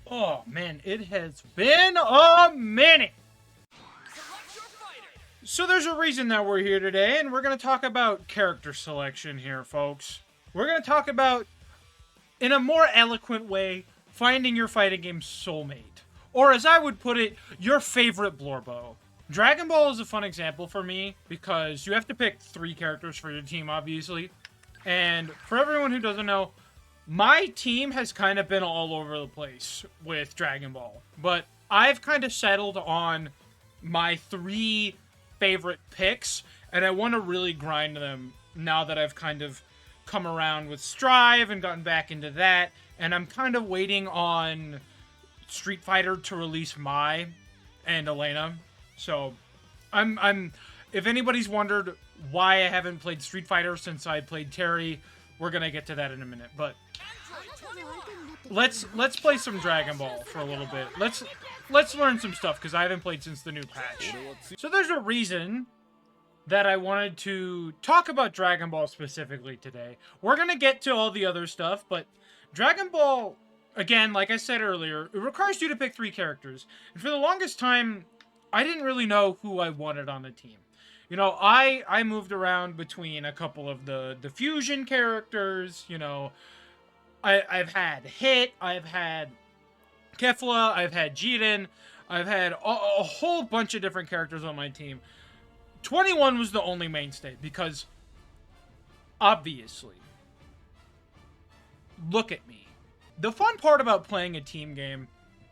Oh man, it has been a minute. So there's a reason that we're here today, and we're going to talk about character selection here, folks. We're going to talk about, in a more eloquent way, finding your fighting game soulmate. Or as I would put it, your favorite Blorbo. Dragon Ball is a fun example for me, because you have to pick 3 characters for your team, obviously. And for everyone who doesn't know, my team has kind of been all over the place with Dragon Ball. But I've kind of settled on my 3 favorite picks, and I want to really grind them now that I've kind of come around with Strive and gotten back into that, and I'm kind of waiting on Street Fighter to release Mai and Elena. So I'm if anybody's wondered why I haven't played Street Fighter since I played Terry, we're gonna get to that in a minute. But let's play some Dragon Ball for a little bit. Let's learn some stuff, because I haven't played since the new patch. So there's a reason that I wanted to talk about Dragon Ball specifically today. We're gonna get to all the other stuff, but Dragon Ball, again, like I said earlier, it requires you to pick 3 characters. And for the longest time, I didn't really know who I wanted on the team. You know, I moved around between a couple of the fusion characters, you know. I've had Hit, I've had Kefla, I've had Jiren, I've had a whole bunch of different characters on my team. 21 was the only mainstay, because, obviously, look at me. The fun part about playing a team game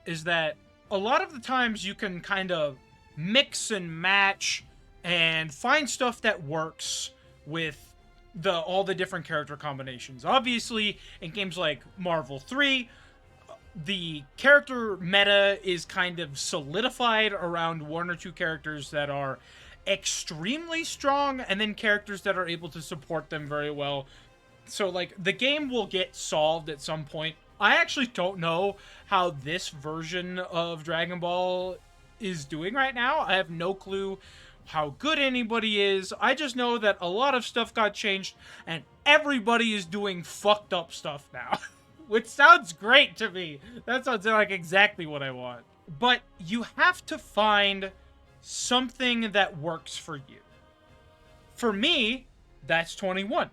is that a lot of the times you can kind of mix and match and find stuff that works with all the different character combinations. Obviously, in games like Marvel 3, the character meta is kind of solidified around 1 or 2 characters that are extremely strong, and then characters that are able to support them very well. So, like, the game will get solved at some point. I actually don't know how this version of Dragon Ball is doing right now. I have no clue how good anybody is. I just know that a lot of stuff got changed, and everybody is doing fucked up stuff now. Which sounds great to me. That sounds like exactly what I want. But you have to find something that works for you. For me, that's 21.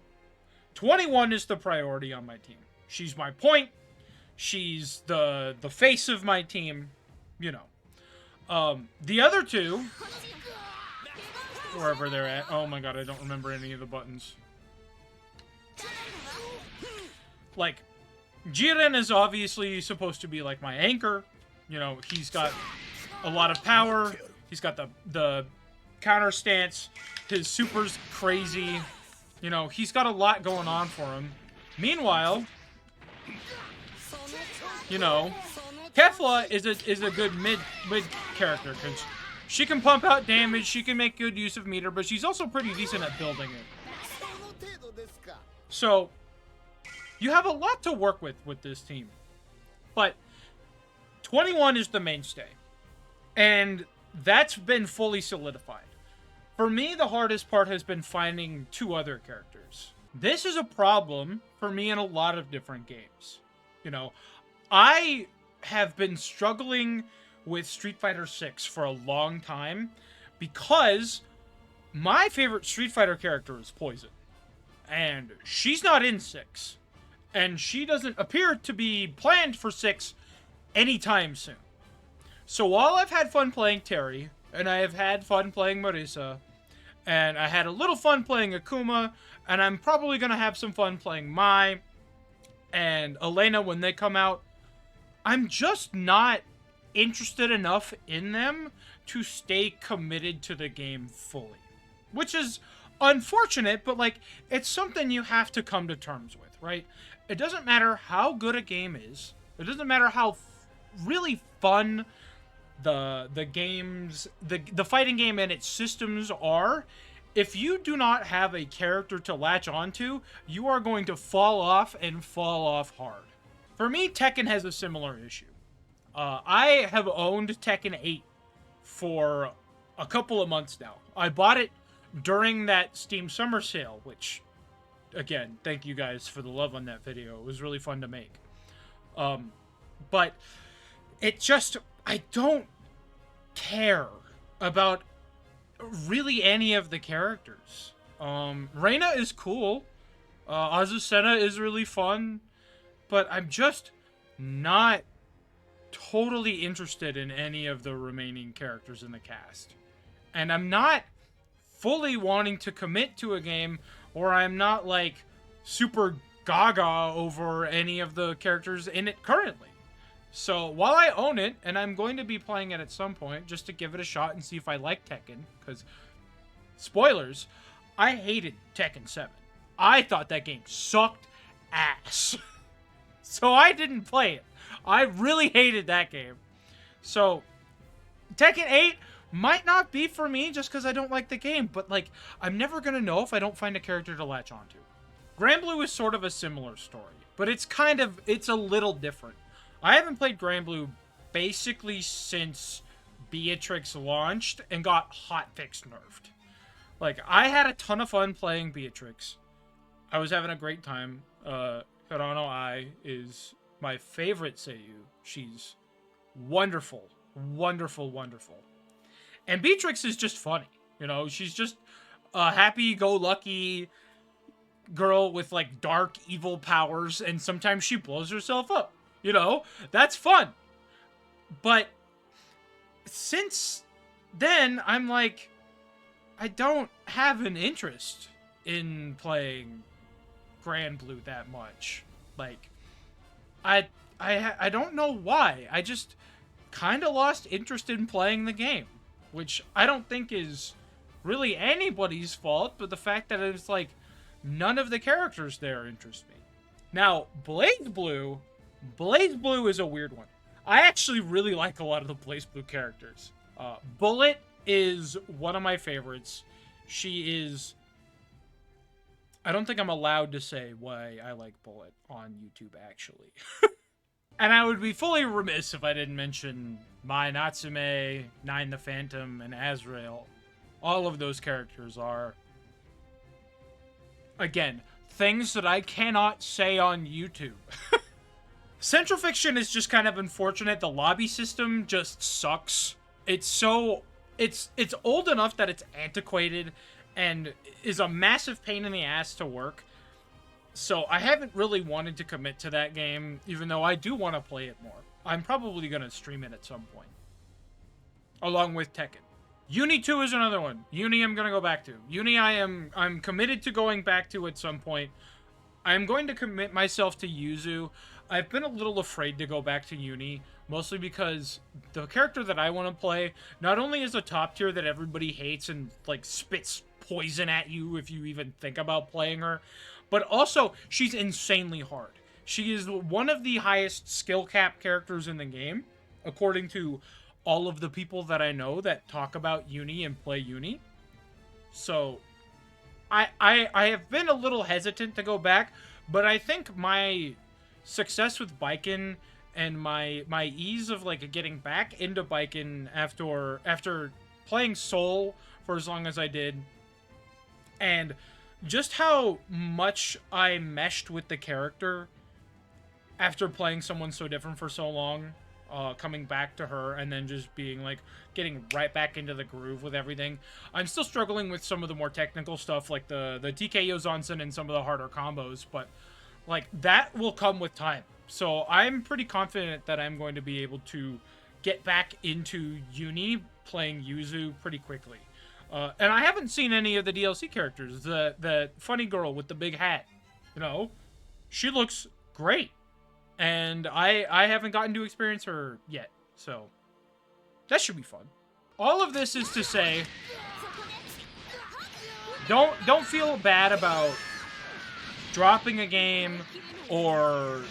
21 is the priority on my team. She's my point. She's the face of my team. You know. The other 2, wherever they're at. Oh my god, I don't remember any of the buttons. Like, Jiren is obviously supposed to be like my anchor. You know, he's got a lot of power. He's got the counter stance. His super's crazy. You know, he's got a lot going on for him. Meanwhile, you know, Kefla is a good mid character, because she can pump out damage, she can make good use of meter, but she's also pretty decent at building it. So, you have a lot to work with this team. But 21 is the mainstay. And that's been fully solidified. For me, the hardest part has been finding 2 other characters. This is a problem for me in a lot of different games. You know, I have been struggling with Street Fighter 6 for a long time, because my favorite Street Fighter character is Poison. And she's not in 6. And she doesn't appear to be planned for 6 anytime soon. So while I've had fun playing Terry, and I have had fun playing Marisa, and I had a little fun playing Akuma, and I'm probably going to have some fun playing Mai and Elena when they come out, I'm just not interested enough in them to stay committed to the game fully. Which is unfortunate, but, like, it's something you have to come to terms with, right? It doesn't matter how good a game is. It doesn't matter how really fun the games, the fighting game and its systems are. If you do not have a character to latch onto, you are going to fall off, and fall off hard. For me, Tekken has a similar issue. I have owned Tekken 8 for a couple of months now. I bought it during that Steam Summer Sale, which, again, thank you guys for the love on that video. It was really fun to make. But it just, I don't care about really any of the characters. Reina is cool. Azucena is really fun. But I'm just not totally interested in any of the remaining characters in the cast. And I'm not fully wanting to commit to a game, or I'm not, like, super gaga over any of the characters in it currently. So, while I own it, and I'm going to be playing it at some point, just to give it a shot and see if I like Tekken, because, spoilers, I hated Tekken 7. I thought that game sucked ass. So I didn't play it. I really hated that game. So, Tekken 8 might not be for me just because I don't like the game, but, like, I'm never going to know if I don't find a character to latch onto. Granblue is sort of a similar story, but it's a little different. I haven't played Granblue basically since Beatrix launched and got hotfix nerfed. Like, I had a ton of fun playing Beatrix. I was having a great time. Hirano Ai is my favorite seiyuu. She's wonderful. Wonderful, wonderful. And Beatrix is just funny. You know, she's just a happy-go-lucky girl with, like, dark, evil powers, and sometimes she blows herself up. You know? That's fun. But since then, I'm like, I don't have an interest in playing Granblue that much. Like, I don't know why. I just kind of lost interest in playing the game, which I don't think is really anybody's fault, but the fact that it's like none of the characters there interest me. Now, BlazBlue is a weird one. I actually really like a lot of the BlazBlue characters. Bullet is one of my favorites. She is... I don't think I'm allowed to say why I like Bullet on YouTube, actually. And I would be fully remiss if I didn't mention Mai Natsume, Nine the Phantom, and Azrael. All of those characters are, again, things that I cannot say on YouTube. Central Fiction is just kind of unfortunate. The lobby system just sucks. It's old enough that it's antiquated and is a massive pain in the ass to work. So I haven't really wanted to commit to that game, even though I do want to play it more. I'm probably going to stream it at some point, along with Tekken. Uni 2 is another one. Uni I'm going to go back to. Uni I'm committed to going back to at some point. I'm going to commit myself to Yuzu. I've been a little afraid to go back to Uni, mostly because the character that I want to play not only is a top tier that everybody hates and, like, spits poison at you if you even think about playing her, but also she's insanely hard. She is one of the highest skill cap characters in the game, according to all of the people that I know that talk about Uni and play Uni. So I have been a little hesitant to go back, but I think my success with baiken and my ease of, like, getting back into baiken after playing Soul for as long as I did, and just how much I meshed with the character after playing someone so different for so long, coming back to her and then just being, like, getting right back into the groove with everything. I'm still struggling with some of the more technical stuff, like the TKO Zonsen and some of the harder combos, but, like, that will come with time. So I'm pretty confident that I'm going to be able to get back into Uni playing Yuzu pretty quickly. And I haven't seen any of the DLC characters. The funny girl with the big hat, you know, she looks great. And I haven't gotten to experience her yet. So that should be fun. All of this is to say, don't feel bad about dropping a game or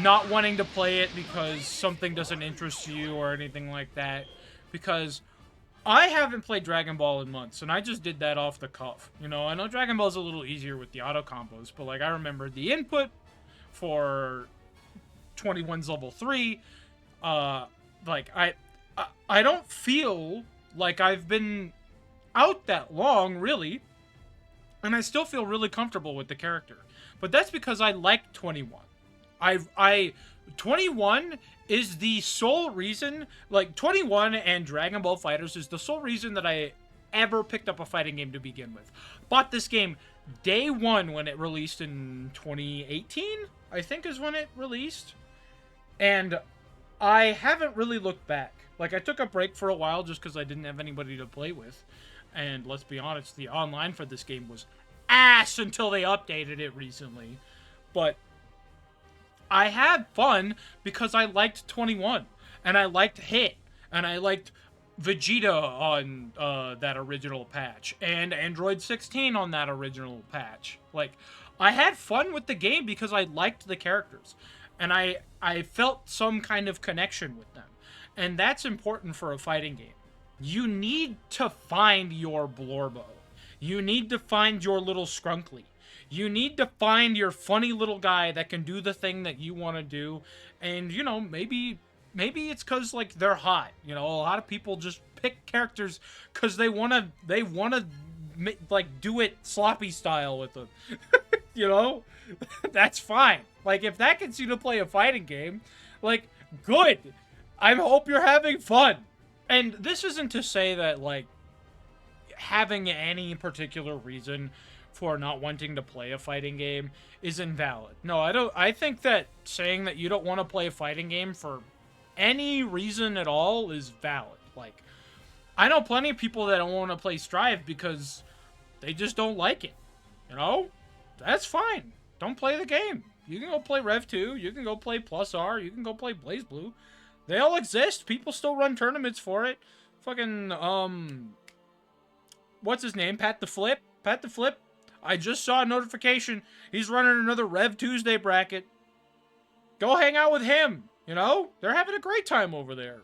not wanting to play it because something doesn't interest you or anything like that. Because I haven't played Dragon Ball in months, and I just did that off the cuff. You know, I know Dragon Ball's a little easier with the auto combos, but, like, I remember the input for 21's level 3. Like, I don't feel like I've been out that long, really, and I still feel really comfortable with the character. But that's because I like 21. I 21 is the sole reason, like 21 and Dragon Ball FighterZ is the sole reason that I ever picked up a fighting game to begin with. Bought this game day one when it released in 2018, I think is when it released. And I haven't really looked back. Like, I took a break for a while just because I didn't have anybody to play with. And let's be honest, the online for this game was ass until they updated it recently. But I had fun because I liked 21. And I liked Hit. And I liked Vegeta on that original patch. And Android 16 on that original patch. Like, I had fun with the game because I liked the characters. And I felt some kind of connection with them. And that's important for a fighting game. You need to find your Blorbo. You need to find your little Skrunkly. You need to find your funny little guy that can do the thing that you want to do. And, you know, maybe it's because, like, they're hot. You know, a lot of people just pick characters because they want to, like, do it sloppy style with them. You know? That's fine. Like, if that gets you to play a fighting game, like, good. I hope you're having fun. And this isn't to say that, like, having any particular reason for not wanting to play a fighting game is invalid. No, I don't. I think that saying that you don't want to play a fighting game for any reason at all is valid. Like, I know plenty of people that don't want to play Strive because they just don't like it. You know? That's fine. Don't play the game. You can go play Rev 2. You can go play Plus R. You can go play BlazBlue. They all exist. People still run tournaments for it. Fucking, what's his name? Pat the Flip? Pat the Flip? I just saw a notification. He's running another Rev Tuesday bracket. Go hang out with him. You know? They're having a great time over there.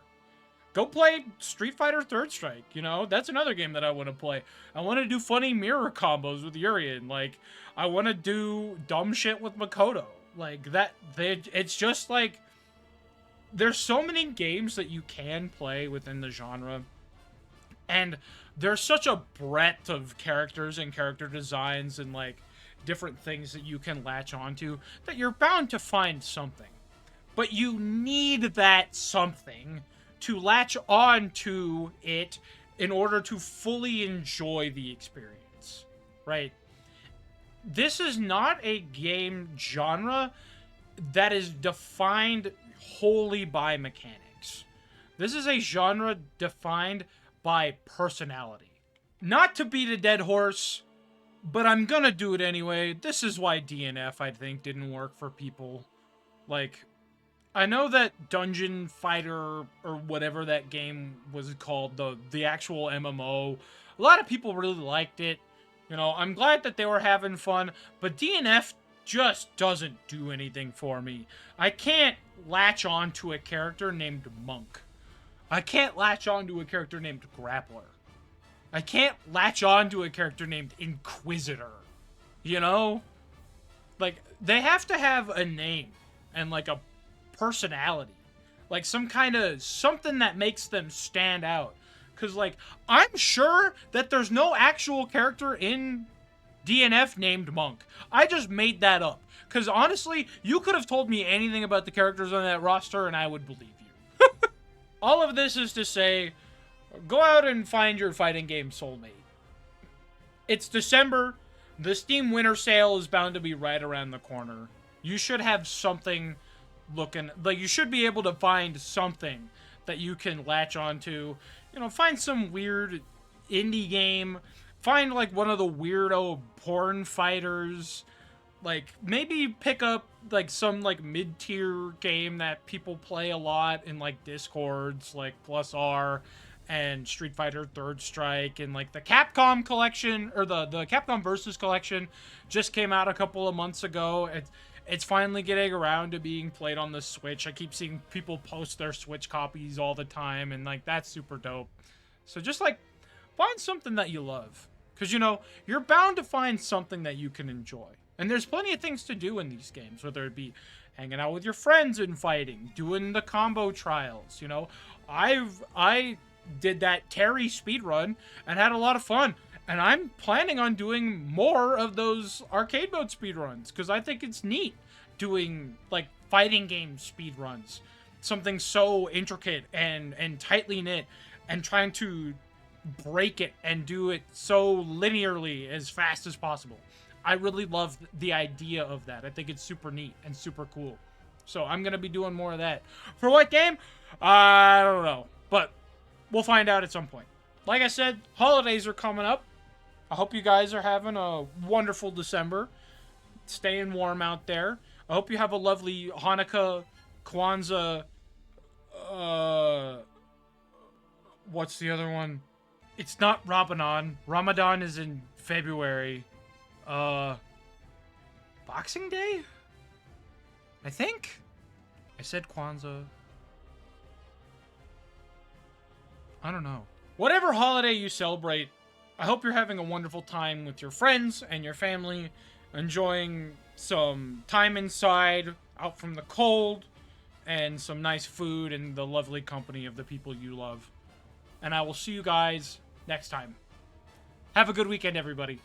Go play Street Fighter Third Strike. You know? That's another game that I want to play. I want to do funny mirror combos with Urian. Like, I want to do dumb shit with Makoto. Like, it's just like, there's so many games that you can play within the genre, and there's such a breadth of characters and character designs and, like, different things that you can latch onto that you're bound to find something. But you need that something to latch onto it in order to fully enjoy the experience, right? This is not a game genre that is defined wholly by mechanics. This is a genre defined by personality. Not to beat a dead horse, but I'm gonna do it anyway. This is why DNF, I think, didn't work for people. Like, I know that Dungeon Fighter, or whatever that game was called, the actual MMO, a lot of people really liked it. You know, I'm glad that they were having fun, but DNF just doesn't do anything for me. I can't latch on to a character named Monk. I can't latch on to a character named Grappler. I can't latch on to a character named Inquisitor. You know? Like, they have to have a name and, like, a personality. Like, some kind of something that makes them stand out. Because, like, I'm sure that there's no actual character in DNF named Monk. I just made that up. Because, honestly, you could have told me anything about the characters on that roster and I would believe you. All of this is to say, go out and find your fighting game soulmate. It's December. The Steam Winter Sale is bound to be right around the corner. You should have something looking... Like, you should be able to find something that you can latch onto. You know, find some weird indie game. Find, like, one of the weirdo porn fighters. Like, maybe pick up, like, some, like, mid-tier game that people play a lot in, like, Discords, like Plus R and Street Fighter Third Strike, and, like, the Capcom collection, or the Capcom Versus collection just came out a couple of months ago. It's finally getting around to being played on the Switch. I keep seeing people post their Switch copies all the time, and, like, that's super dope. So just, like, find something that you love. Because, you know, you're bound to find something that you can enjoy. And there's plenty of things to do in these games, whether it be hanging out with your friends and fighting, doing the combo trials, you know. I did that Terry speedrun and had a lot of fun. And I'm planning on doing more of those arcade mode speedruns, because I think it's neat doing, like, fighting game speed runs. Something so intricate and tightly knit, and trying to break it and do it so linearly as fast as possible. I really love the idea of that. I think it's super neat and super cool. So I'm going to be doing more of that. For what game? I don't know. But we'll find out at some point. Like I said, holidays are coming up. I hope you guys are having a wonderful December. Staying warm out there. I hope you have a lovely Hanukkah, Kwanzaa, what's the other one? It's not Ramadan. Ramadan is in February. Boxing Day? I think? I said Kwanzaa. I don't know. Whatever holiday you celebrate, I hope you're having a wonderful time with your friends and your family, enjoying some time inside, out from the cold, and some nice food and the lovely company of the people you love. And I will see you guys next time. Have a good weekend, everybody.